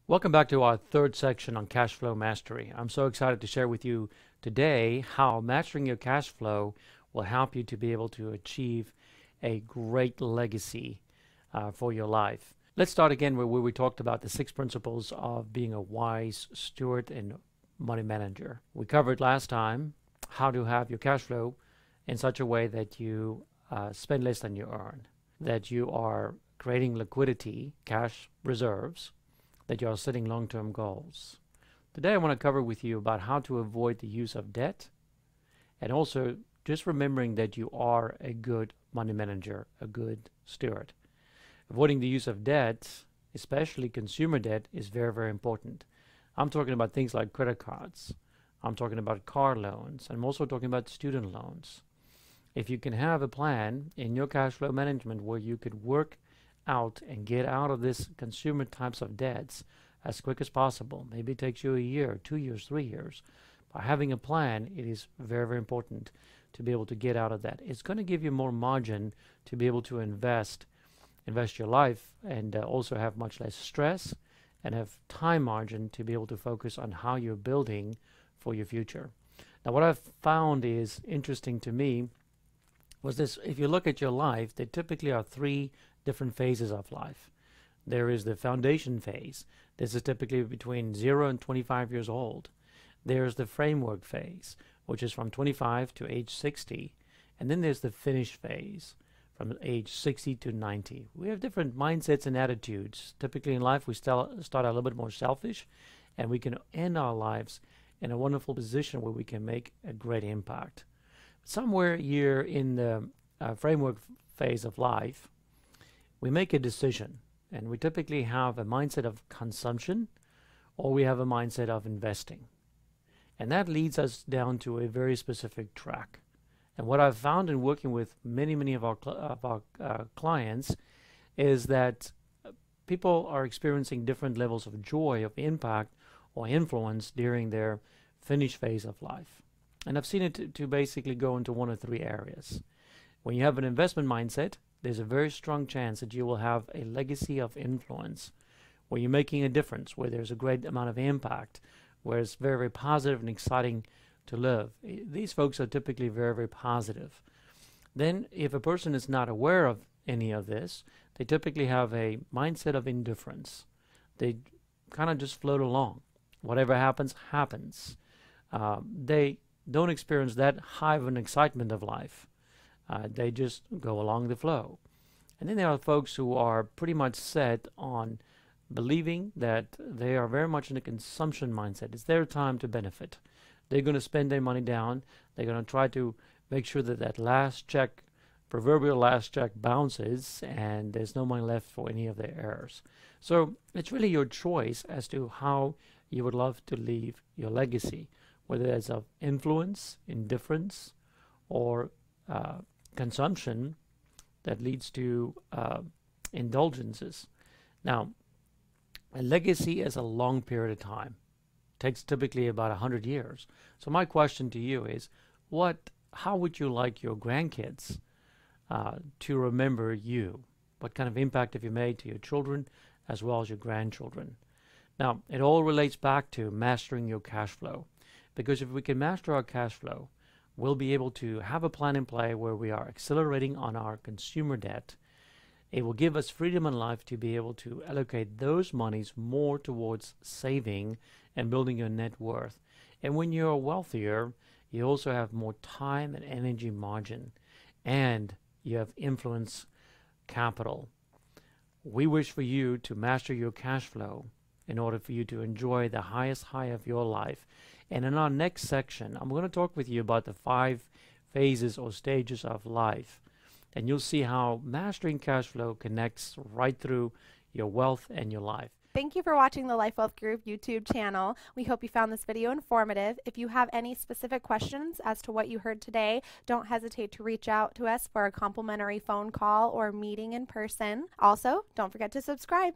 Welcome back to our third section on cash flow mastery. I'm so excited to share with you today how mastering your cash flow will help you to be able to achieve a great legacy for your life. Let's start again where we talked about the 6 principles of being a wise steward and money manager. We covered last time how to have your cash flow in such a way that you spend less than you earn, that you are creating liquidity, cash reserves, that you are setting long-term goals. Today I want to cover with you about how to avoid the use of debt, and also just remembering that you are a good money manager, a good steward. Avoiding the use of debt, especially consumer debt, is very, very important. I'm talking about things like credit cards. I'm talking about car loans. I'm also talking about student loans. If you can have a plan in your cash flow management where you could work out and get out of this consumer types of debts as quick as possible. Maybe it takes you a year, 2 years, 3 years. By having a plan, it is very, very important to be able to get out of that. It's going to give you more margin to be able to invest your life, and also have much less stress and have time margin to be able to focus on how you're building for your future. Now, what I've found is interesting to me was this: if you look at your life, there typically are 3 different phases of life. There is the foundation phase. This is typically between 0 and 25 years old. There's the framework phase, which is from 25 to age 60. And then there's the finish phase, from age 60 to 90. We have different mindsets and attitudes. Typically in life, we start a little bit more selfish, and we can end our lives in a wonderful position where we can make a great impact. Somewhere here in the framework phase of life, we make a decision, and we typically have a mindset of consumption, or we have a mindset of investing. And that leads us down to a very specific track. And what I've found in working with many of our clients is that people are experiencing different levels of joy, of impact, or influence during their finish phase of life. And I've seen it to basically go into 1 or 3 areas. When you have an investment mindset, there's a very strong chance that you will have a legacy of influence, where you're making a difference, where there's a great amount of impact, where it's very, very positive and exciting to live. These folks are typically very, very positive. Then if a person is not aware of any of this, they typically have a mindset of indifference. They kind of just float along. Whatever happens, happens. They don't experience that high of an excitement of life. They just go along the flow. And then there are folks who are pretty much set on believing that they are very much in a consumption mindset. It's their time to benefit. They're going to spend their money down. They're going to try to make sure that that last check, proverbial last check, bounces and there's no money left for any of their heirs. So it's really your choice as to how you would love to leave your legacy, whether it's of influence, indifference, or consumption that leads to indulgences. Now, a legacy is a long period of time. It takes typically about 100 years. So my question to you is, how would you like your grandkids to remember you? What kind of impact have you made to your children as well as your grandchildren? Now, it all relates back to mastering your cash flow. Because if we can master our cash flow, we'll be able to have a plan in play where we are accelerating on our consumer debt. It will give us freedom in life to be able to allocate those monies more towards saving and building your net worth. And when you're wealthier, you also have more time and energy margin, and you have influence capital. We wish for you to master your cash flow in order for you to enjoy the highest high of your life. And in our next section, I'm going to talk with you about the 5 phases or stages of life. And you'll see how mastering cash flow connects right through your wealth and your life. Thank you for watching the Life Wealth Group YouTube channel. We hope you found this video informative. If you have any specific questions as to what you heard today, don't hesitate to reach out to us for a complimentary phone call or meeting in person. Also, don't forget to subscribe.